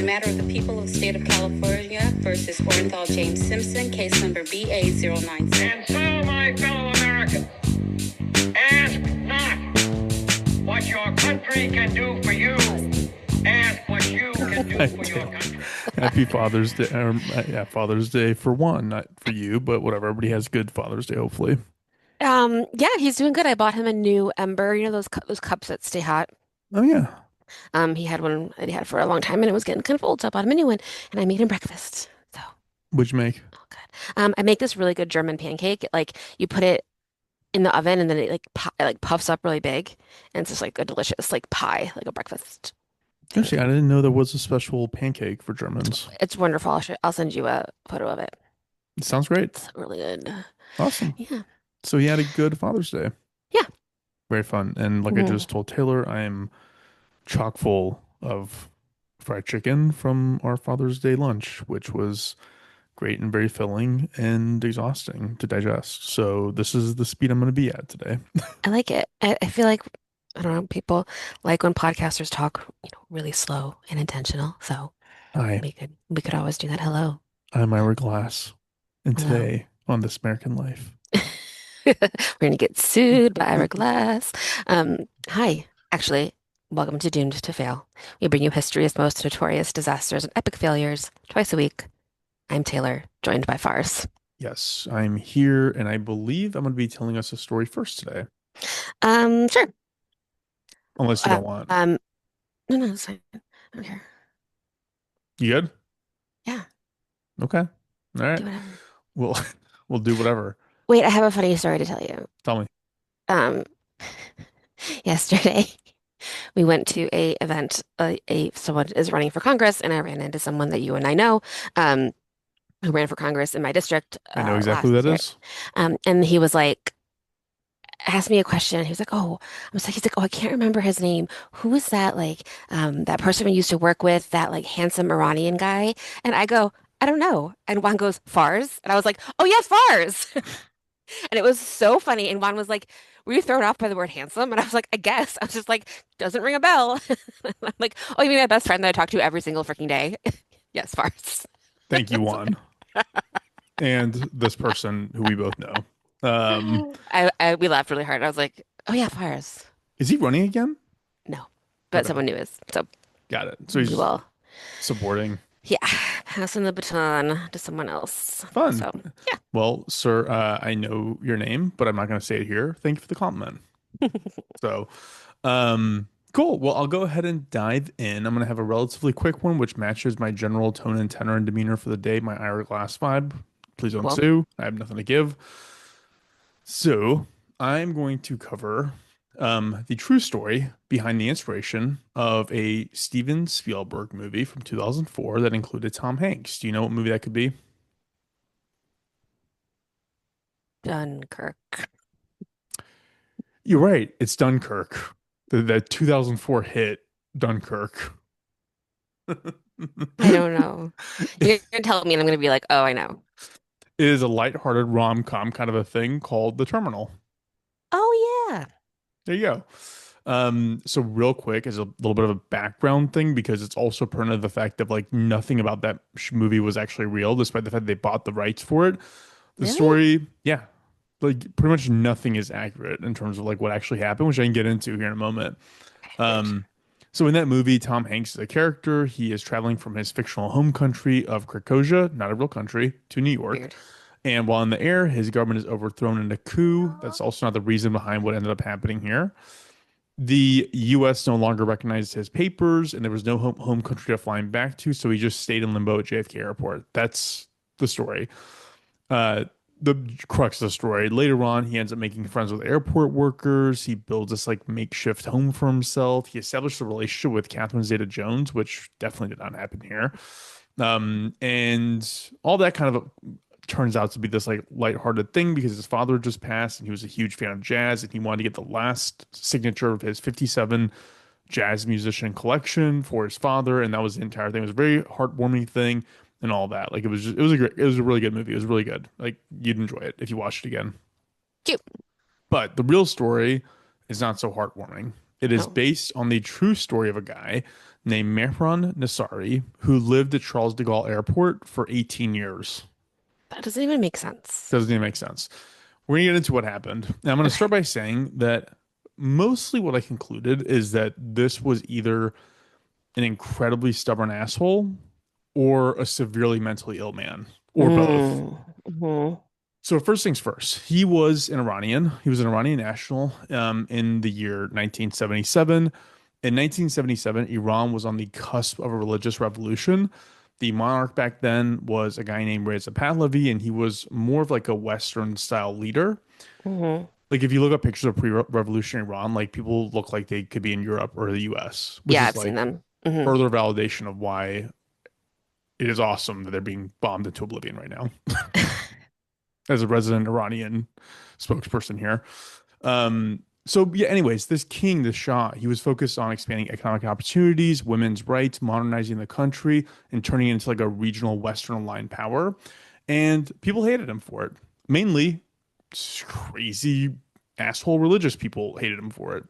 matter of the people of the state of California versus Orenthal James Simpson, case number BA096. And so, my fellow Americans, ask not what your country can do for you. Ask what you can do for your country. Happy Father's Day. Yeah, Father's Day for one, not for you, but whatever. Everybody has good Father's Day, hopefully. Yeah, he's doing good. I bought him a new Ember, those cups that stay hot. Oh, yeah. He had one that he had for a long time and it was getting kind of old, so I bought him a new one and I made him breakfast. So, What'd you make? oh good. I make this really good German pancake. Like you put it in the oven and then it puffs up really big and it's just like a delicious like pie, like a breakfast. Actually, I didn't know there was a special pancake for Germans. It's wonderful. I'll send you a photo of it. It sounds great. It's really good. Awesome. Yeah. So he had a good Father's Day. Yeah. Very fun. And like I just told Taylor, I am chock full of fried chicken from our Father's Day lunch, which was great and very filling and exhausting to digest. So this is the speed I'm going to be at today. I like it. I feel like I don't know, people like when podcasters talk, really slow and intentional. So Hi, we could always do that. Hello. I'm Ira Glass, and Hello. today on This American Life. We're gonna get sued by Ira Glass. Hi. Actually, welcome to Doomed to Fail. We bring you history's most notorious disasters and epic failures twice a week. I'm Taylor, joined by Fars. Yes, I'm here, and I believe I'm going to be telling us a story first today, Sure. unless you don't want. No, it's fine. I don't care. You good? Yeah, Okay. All right. do whatever. We'll we'll do whatever. Wait, I have a funny story to tell you. Tell me. Um, yesterday we went to a event. Someone is running for Congress, and I ran into someone that you and I know, who ran for Congress in my district I know exactly last who that year. is. And he was like, asked me a question. He was like, "Oh," he's like, "Oh, I can't remember his name. Who is that? Like, that person we used to work with, that like handsome Iranian guy?" And I go, "I don't know." And Juan goes, "Fars," and I was like, "Oh yeah, Fars." And it was so funny. And Juan was like, "Were you thrown off by the word handsome?" And I was like, "I guess." I was just like, "Doesn't ring a bell." I'm like, "Oh, you mean my best friend that I talk to every single freaking day?" Yes, Fars. Thank you, Juan. And this person who we both know. We laughed really hard. I was like, "Oh yeah, Fars." Is he running again? No, but Okay. someone new is. So Got it. So we he's will. supporting. Yeah, passing the baton to someone else. Fun. So, yeah. Well, sir, I know your name, but I'm not going to say it here. Thank you for the compliment. So, cool. Well, I'll go ahead and dive in. I'm going to have a relatively quick one, which matches my general tone and tenor and demeanor for the day, my Ira Glass vibe. Please don't Cool. sue. I have nothing to give. So, I'm going to cover the true story behind the inspiration of a Steven Spielberg movie from 2004 that included Tom Hanks. Do you know what movie that could be? Dunkirk. You're right. It's Dunkirk. The 2004 hit Dunkirk. I don't know. You're gonna tell me, and I'm gonna be like, "Oh, I know." It is a lighthearted rom-com kind of a thing called The Terminal. Oh yeah. There you go. So real quick is a little bit of a background thing because it's also pertinent to the fact that like nothing about that movie was actually real, despite the fact they bought the rights for it. The Really? story, yeah, like pretty much nothing is accurate in terms of like what actually happened, which I can get into here in a moment. Um, so in that movie, Tom Hanks is a character. He is traveling from his fictional home country of Krakosia, not a real country, to New York. Weird. And while in the air, his government is overthrown in a coup. That's also not the reason behind what ended up happening here. The U.S. no longer recognized his papers, and there was no home country to fly him back to, so he just stayed in limbo at JFK Airport. That's the story. The crux of the story. Later on, he ends up making friends with airport workers. He builds this like makeshift home for himself. He established a relationship with Catherine Zeta-Jones, which definitely did not happen here. And all that kind of turns out to be this like lighthearted thing because his father just passed and he was a huge fan of jazz and he wanted to get the last signature of his 57 jazz musician collection for his father, and that was the entire thing. It was a very heartwarming thing and all that. Like it was it was a really good movie. It was really good. Like you'd enjoy it if you watched it again. Cute. But the real story is not so heartwarming. It is Oh. based on the true story of a guy named Mehran Nasseri, who lived at Charles de Gaulle Airport for 18 years. That doesn't even make sense. Doesn't even make sense. We're gonna get into what happened. And I'm gonna Okay. start by saying that mostly what I concluded is that this was either an incredibly stubborn asshole or a severely mentally ill man, or both. Mm-hmm. So first things first, he was an Iranian. He was an Iranian national in the year 1977. In 1977, Iran was on the cusp of a religious revolution. The monarch back then was a guy named Reza Pahlavi, and he was more of like a Western style leader. Hmm. Like if you look up pictures of pre-revolutionary Iran, like people look like they could be in Europe or the US, which Yeah, is I've seen like them. Hmm. further validation of why it is awesome that they're being bombed into oblivion right now. As a resident Iranian spokesperson here. So yeah, anyways, this king, the Shah, he was focused on expanding economic opportunities, women's rights, modernizing the country, and turning it into like a regional Western aligned power. And people hated him for it. Mainly crazy asshole religious people hated him for it.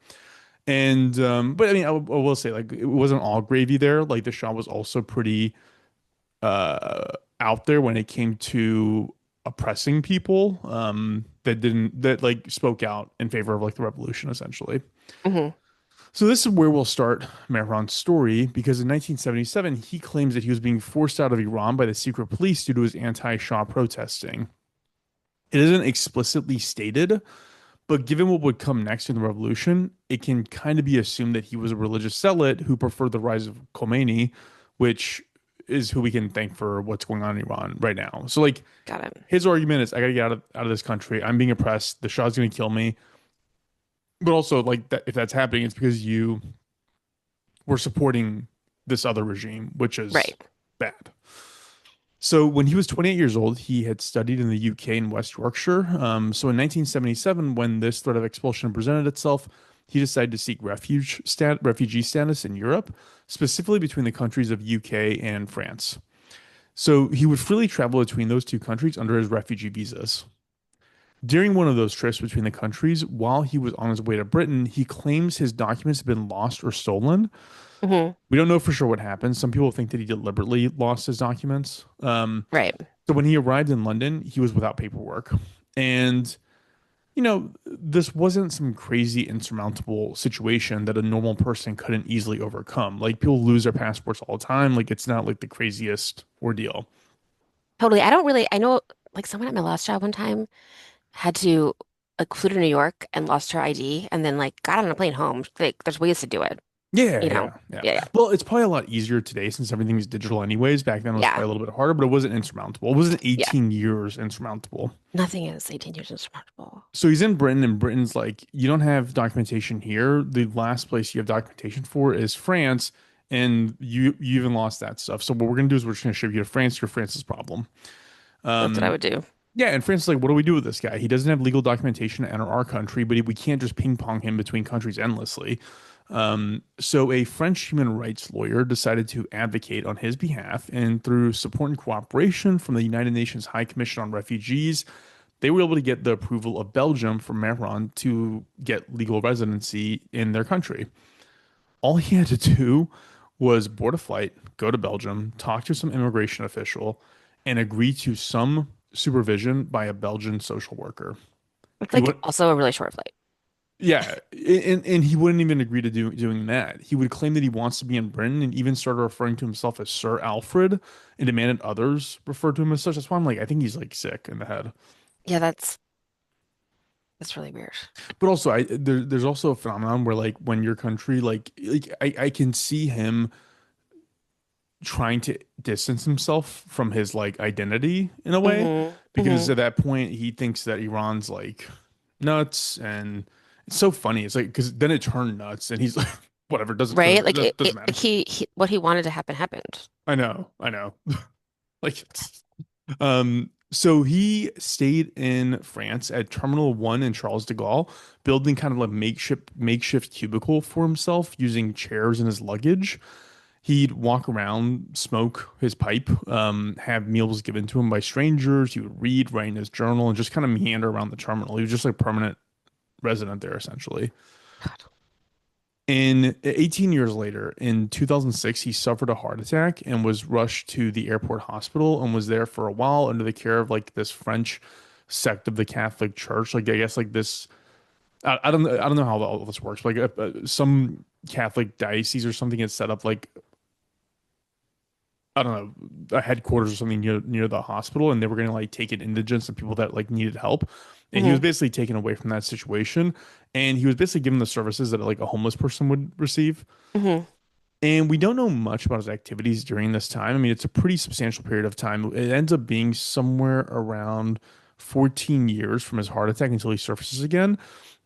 And but I mean, I will say like it wasn't all gravy there. Like the Shah was also pretty out there when it came to oppressing people that like spoke out in favor of like the revolution essentially. Hmm. So this is where we'll start Mehran's story because in 1977 he claims that he was being forced out of Iran by the secret police due to his anti-Shah protesting. It isn't explicitly stated, but given what would come next in the revolution, it can kind of be assumed that he was a religious zealot who preferred the rise of Khomeini, which is who we can thank for what's going on in Iran right now. So like Got it. his argument is I gotta get out of this country. I'm being oppressed. The Shah's gonna kill me. But also like that if that's happening, it's because you were supporting this other regime, which is Right. bad. So when he was 28 years old, he had studied in the UK in West Yorkshire. So in 1977, when this threat of expulsion presented itself, he decided to seek refugee status in Europe, specifically between the countries of UK and France. So he would freely travel between those two countries under his refugee visas. During one of those trips between the countries, while he was on his way to Britain, he claims his documents had been lost or stolen. Hmm. We don't know for sure what happened. Some people think that he deliberately lost his documents. Right. So when he arrived in London, he was without paperwork. And, this wasn't some crazy insurmountable situation that a normal person couldn't easily overcome. Like people lose their passports all the time. Like it's not like the craziest ordeal. Totally. I know like someone at my last job one time had to like flew to New York and lost her ID and then like got on a plane home. Like there's ways to do it, Yeah, you know? yeah, yeah. Yeah, yeah. Well, it's probably a lot easier today since everything is digital anyways. Back then it was Yeah. probably a little bit harder, but it wasn't insurmountable. It wasn't Yeah. 18 years insurmountable. Nothing is 18 years insurmountable. So he's in Britain, and Britain's like, you don't have documentation here. The last place you have documentation for is France, and you even lost that stuff. So what we're gonna do is we're just gonna ship you to France. You're France's problem. That's what I Um, would do. yeah, and France is like, what do we do with this guy? He doesn't have legal documentation to enter our country, but we can't just ping pong him between countries endlessly. So a French human rights lawyer decided to advocate on his behalf, and through support and cooperation from the United Nations High Commission on Refugees, they were able to get the approval of Belgium for Mehran to get legal residency in their country. All he had to do was board a flight, go to Belgium, talk to some immigration official, and agree to some supervision by a Belgian social worker. It's He like would, also a really short flight. yeah, and he wouldn't even agree to doing that. He would claim that he wants to be in Britain and even started referring to himself as Sir Alfred and demanded others refer to him as such. That's why I'm like, I think he's like sick in the head. Yeah, that's really weird. But also, there's also a phenomenon where like when your country I can see him trying to distance himself from his like identity in a way Hmm. because Hmm. at that point he thinks that Iran's like nuts and it's so funny. It's like because then it turned nuts and he's like whatever Right? Like doesn't matter. he what he wanted to happen happened. I know like so he stayed in France at Terminal 1 in Charles de Gaulle, building kind of like makeshift cubicle for himself using chairs and his luggage. He'd walk around, smoke his pipe, have meals given to him by strangers. He would read, write in his journal, and just kind of meander around the terminal. He was just like a permanent resident there, essentially. God. In 18 years later, in 2006, he suffered a heart attack and was rushed to the airport hospital and was there for a while under the care of like this French sect of the Catholic Church. Like I guess like this, I don't know how all this works. Like some Catholic diocese or something had set up like I don't know, a headquarters or something near the hospital, and they were going to like take in indigents and people that like needed help. And he was Hmm. basically taken away from that situation, and he was basically given the services that like a homeless person would receive. Hmm. And we don't know much about his activities during this time. I mean, it's a pretty substantial period of time. It ends up being somewhere around 14 years from his heart attack until he surfaces again.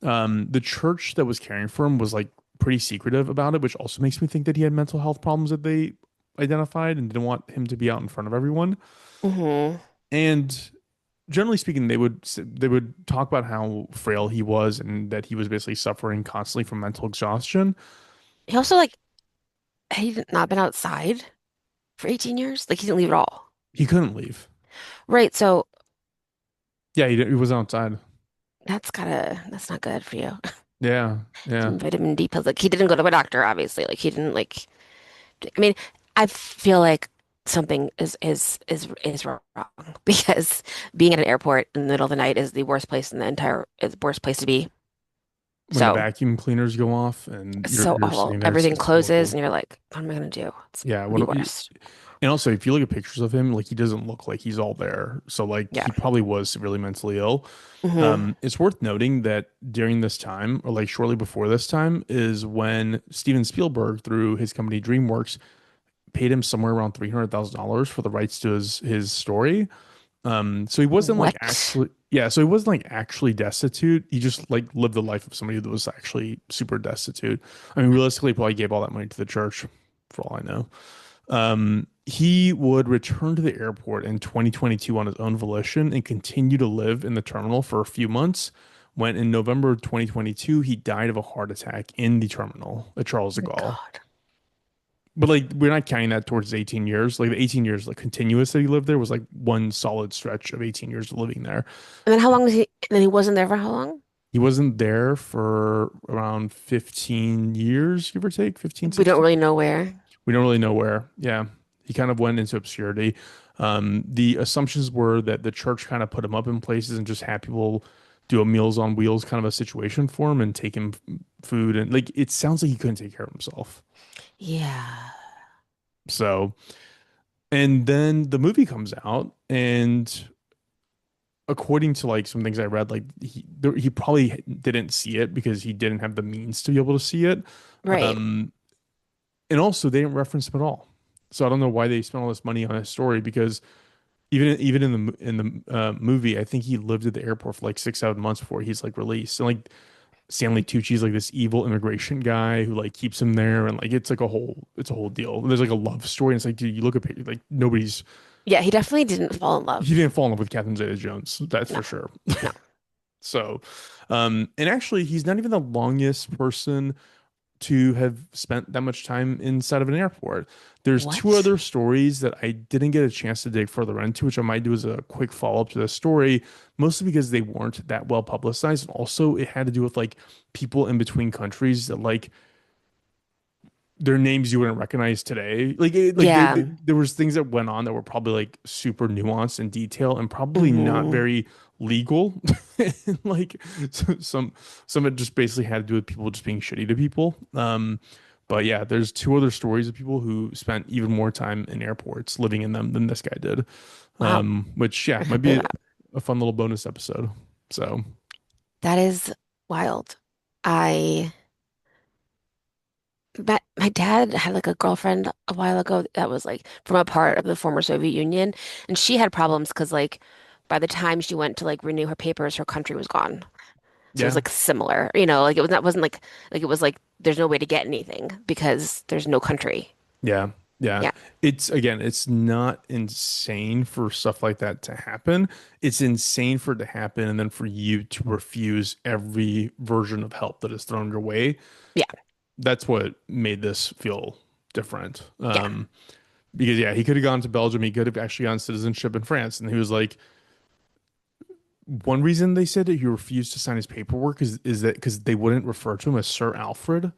The church that was caring for him was like pretty secretive about it, which also makes me think that he had mental health problems that they identified and didn't want him to be out in front of everyone. Hmm. And generally speaking, they would talk about how frail he was and that he was basically suffering constantly from mental exhaustion. He also like he not been outside for 18 years. Like he didn't leave at all. He couldn't leave. Right. So Yeah, he was outside. that's not good for you. Yeah, yeah. Some vitamin D pills. Like he didn't go to a doctor, obviously. Like he didn't like I mean, I feel like something is wrong because being at an airport in the middle of the night is the worst place in the entire is the worst place to be. When the So vacuum cleaners go off and it's you're so you're awful. sitting there, Everything it's closes horrible. and you're like, what am I gonna do? It's Yeah, the worst. and also if you look at pictures of him, like he doesn't look like he's all there. So like Yeah. he probably was severely mentally ill. Hmm. It's worth noting that during this time, or like shortly before this time, is when Steven Spielberg, through his company DreamWorks, paid him somewhere around $300,000 for the rights to his story. So he wasn't like What? actually, yeah, so he wasn't like actually destitute. He just like lived the life of somebody that was actually super destitute. I mean, realistically, he probably gave all that money to the church, for all I know. He would return to the airport in 2022 on his own volition and continue to live in the terminal for a few months. When in November of 2022, he died of a heart attack in the terminal at Charles Oh de my Gaulle. God. But like we're not counting that towards his 18 years. Like the 18 years like continuous that he lived there was like one solid stretch of 18 years of living there. And then how long was he? And then he wasn't there for how long? He wasn't there for around 15 years, give or take, 15, We don't 16. really know where. We don't really know where. Yeah. He kind of went into obscurity. The assumptions were that the church kind of put him up in places and just had people do a Meals on Wheels kind of a situation for him and take him food. And like it sounds like he couldn't take care of himself. Yeah. So, and then the movie comes out, and according to like some things I read, like he probably didn't see it because he didn't have the means to be able to see it. Right. Um, and also they didn't reference him at all. So I don't know why they spent all this money on his story because even in the movie, I think he lived at the airport for like 6 7 months before he's like released. And like Stanley Tucci's like this evil immigration guy who like keeps him there, and like it's a whole deal. There's like a love story, and it's like, dude, you look at like nobody's Yeah, he definitely didn't fall in he love. didn't fall in love with Catherine Zeta-Jones, that's No, for sure. no. So, and actually, he's not even the longest person to have spent that much time inside of an airport. There's two What? other stories that I didn't get a chance to dig further into, which I might do as a quick follow-up to the story, mostly because they weren't that well publicized. And also, it had to do with like people in between countries that like their names you wouldn't recognize today. Like Yeah. there was things that went on that were probably like super nuanced in detail and probably not Hmm. very legal. Like some of it just basically had to do with people just being shitty to people. But yeah, there's two other stories of people who spent even more time in airports living in them than this guy did. Wow. Which yeah, I might didn't know be that. a fun little bonus episode. So That is wild. I my dad had like a girlfriend a while ago that was like from a part of the former Soviet Union, and she had problems because like by the time she went to like renew her papers, her country was gone. So it was yeah. like similar, like it was that wasn't like it was like there's no way to get anything because there's no country. Yeah. Yeah. Yeah. It's again, it's not insane for stuff like that to happen. It's insane for it to happen and then for you to refuse every version of help that is thrown your way. Yeah. That's what made this feel different. Yeah. Because yeah, he could have gone to Belgium, he could have actually gotten citizenship in France, and he was like, one reason they said that he refused to sign his paperwork is that because they wouldn't refer to him as Sir Alfred.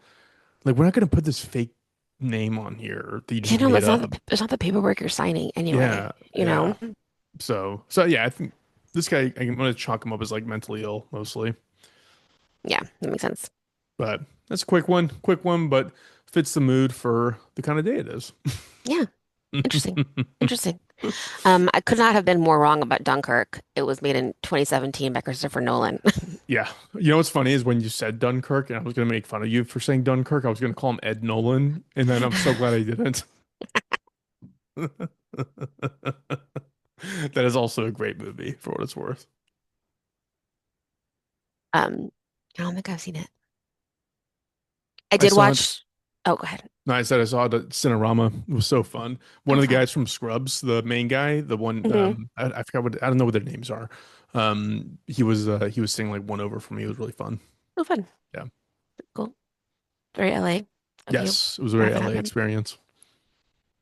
Like we're not gonna put this fake name on here that you just You know, made up. it's not the paperwork you're signing anyway, Yeah, you yeah. know? So yeah, I think this guy I'm gonna chalk him up as like mentally ill mostly. Yeah, that makes sense. But that's a quick one, but fits the mood for the kind of day it is. Yeah, interesting. Interesting. I could not have been more wrong about Dunkirk. It was made in 2017 by Christopher Nolan. Yeah. You know what's funny is when you said Dunkirk, and I was gonna make fun of you for saying Dunkirk, I was gonna call him Ed Nolan, and then I'm so glad I didn't. That is also a great movie for what it's worth. Um, I don't think I've seen it. I I did saw it. watch. Oh, go ahead. No, I said I saw it at Cinerama. It was so fun. One Oh, of the fun. guys from Scrubs, the main guy, the one Hmm. I forgot what I don't know what their names are. He was singing like one over for me. It was really fun. Oh, fun. Yeah. Cool. Very LA of you. Yes, it was a very Have it LA happen. experience.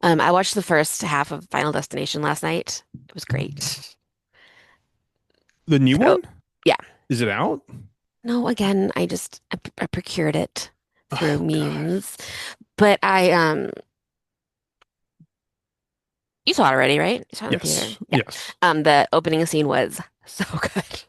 I watched the first half of Final Destination last night. It was great. The new So, one? yeah. Is it out? No, again, I procured it through Oh God. memes, but you saw it already, right? You saw it in the theater. Yes. Yeah. Yes. The opening scene was so good.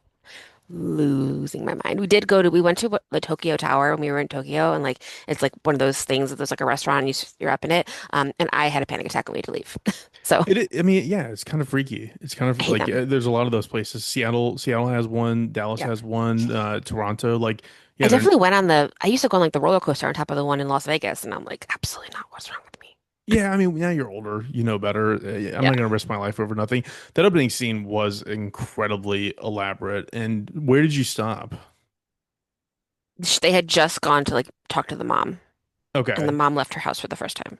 Losing my mind. We went to the Tokyo Tower when we were in Tokyo, and like it's like one of those things that there's like a restaurant and you're up in it. And I had a panic attack on the way to leave. So I mean, yeah, it's kind of freaky. It's kind I of hate like them. there's a lot of those places. Seattle has one. Dallas Yeah. has one. Toronto, like, I yeah, they're definitely went on I used to go on like the roller coaster on top of the one in Las Vegas, and I'm like, absolutely not. What's wrong with me? yeah. I mean, now you're older, you know better. I'm Yeah. not gonna risk my life over nothing. That opening scene was incredibly elaborate. And where did you stop? They had just gone to like talk to the mom, and the Okay, mom left her house for the first time.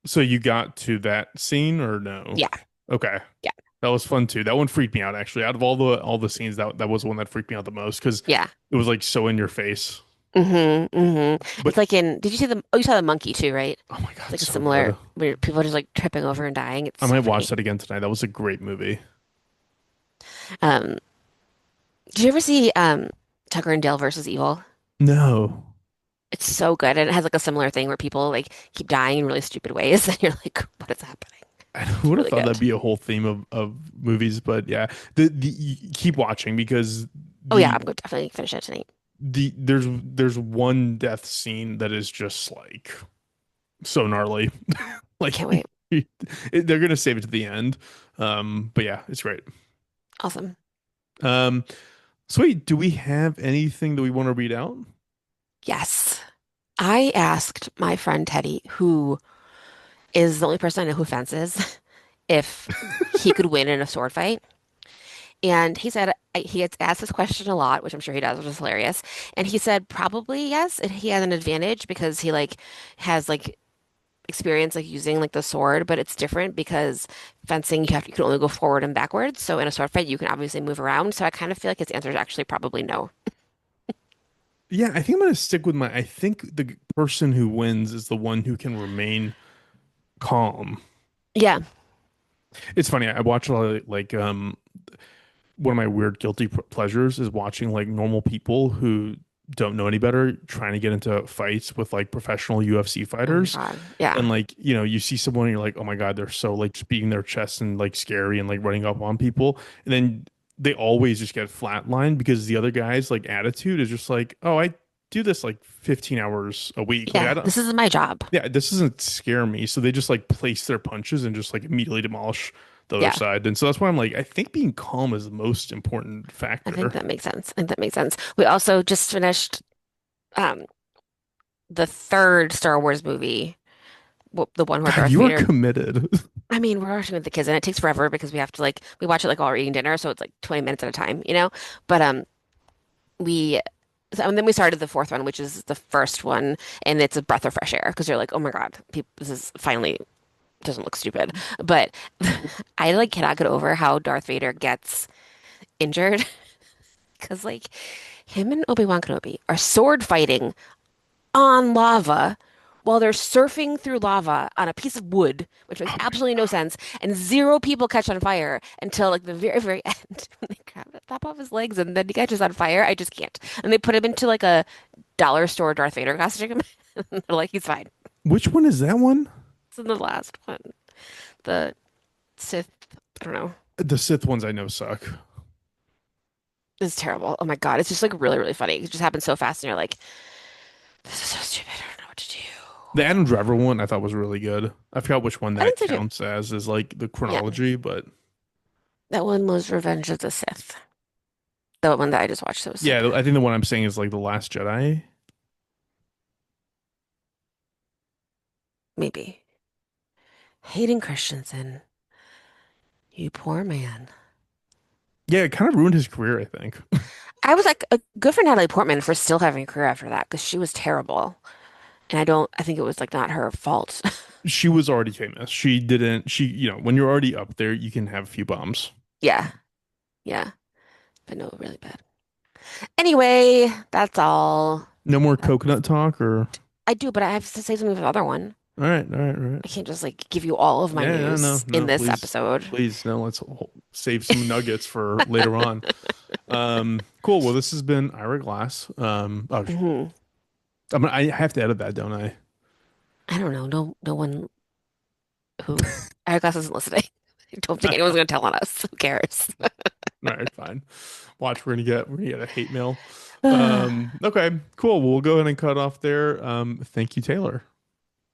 so you got to that scene or no? Yeah. Okay. Yeah. That was fun too. That one freaked me out actually. Out of all the scenes, that was the one that freaked me out the most because Yeah. it was like so in your face. It's But like did you see you saw the monkey too, right? oh my It's God, like a so similar good. where people are just like tripping over and dying. It's I so might watch funny. that again tonight. That was a great movie. Um, did you ever see Tucker and Dale versus Evil? No, It's so good, and it has like a similar thing where people like keep dying in really stupid ways, and you're like, what is happening? I It's would have really thought that'd good. be a whole theme of movies, but yeah, the you keep watching because Oh yeah, the I'm going to definitely finish it tonight. there's one death scene that is just like so gnarly. I Like can't wait. they're gonna save it to the end. But yeah, it's great. Awesome. Um, sweet. Do we have anything that we want to read out? Yes. I asked my friend Teddy, who is the only person I know who fences, if he could win in a sword fight. And he said he gets asked this question a lot, which I'm sure he does, which is hilarious. And he said probably yes, and he has an advantage because he like has like experience like using like the sword, but it's different because fencing you can only go forward and backwards. So in a sword fight you can obviously move around. So I kind of feel like his answer is actually probably no. Yeah, I think I'm gonna stick with my. I think the person who wins is the one who can remain calm. Yeah, It's funny. I watch a lot of one of my weird guilty pleasures is watching like normal people who don't know any better trying to get into fights with like professional UFC oh my fighters. God. Yeah. And like, you see someone and you're like, oh my God, they're so like just beating their chest and like scary and like running up on people. And then they always just get flatlined because the other guy's like attitude is just like, oh, I do this like 15 hours a week. Like I Yeah, don't, this is my job. yeah, this doesn't scare me. So they just like place their punches and just like immediately demolish the other Yeah, side. And so that's why I'm like, I think being calm is the most important I think factor. that makes sense. I think that makes sense. We also just finished um the third Star Wars movie, the one where God, Darth you are Vader. committed. I mean, we're watching with the kids, and it takes forever because we have to like we watch it like while we're eating dinner, so it's like 20 minutes at a time, you know. But we and then we started the fourth one, which is the first one, and it's a breath of fresh air because you're like, oh my God, this is finally doesn't look stupid. But I like cannot get over how Darth Vader gets injured because like him and Obi-Wan Kenobi are sword fighting on lava while they're surfing through lava on a piece of wood, which makes Oh my absolutely no God. sense, and zero people catch on fire until like the very, very end when they grab the top off his legs and then he catches on fire. I just can't. And they put him into like a dollar store Darth Vader costume. They're like, he's fine. Which one is that one? It's in the last one. The Sith, I don't know. The Sith ones I know suck. It's terrible. Oh my God. It's just like really, really funny. It just happens so fast and you're like, this is so stupid. I don't know what to do. The Adam Driver one I thought was really good. I forgot which one I that didn't say counts as is like the yeah. chronology, but That one was Revenge of the Sith. The one that I just watched that was so yeah, bad. I think the one I'm saying is like The Last Jedi. Maybe. Hayden Christensen, you poor man. Yeah, it kind of ruined his career, I think. I was like, good for Natalie Portman for still having a career after that because she was terrible. And I think it was like not her fault. She was already famous. She didn't, when you're already up there, you can have a few bombs. Yeah. Yeah. But no, really bad. Anyway, that's all. No more That- coconut talk or I do, but I have to say something for the other one. all right, all right, all right. I can't just like give you all of my Yeah, no, no, news in no, this please, episode. please, no, let's save some nuggets for later on. Cool. Well, this has been Ira Glass. Hmm. I have to edit that, don't I? I don't know. No one who Eyeglass isn't listening. I don't think anyone's gonna tell on us. Who cares? All right, fine. Watch, we're gonna get a hate mail. Okay, cool. We'll go ahead and cut off there. Thank you, Taylor.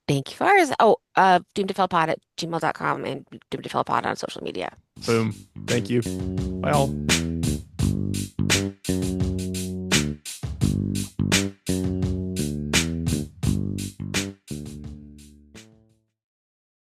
Thank you, Fars. Oh, doomtofellpod at gmail.com and doomtofellpod on social media. Boom. Thank you. Bye all.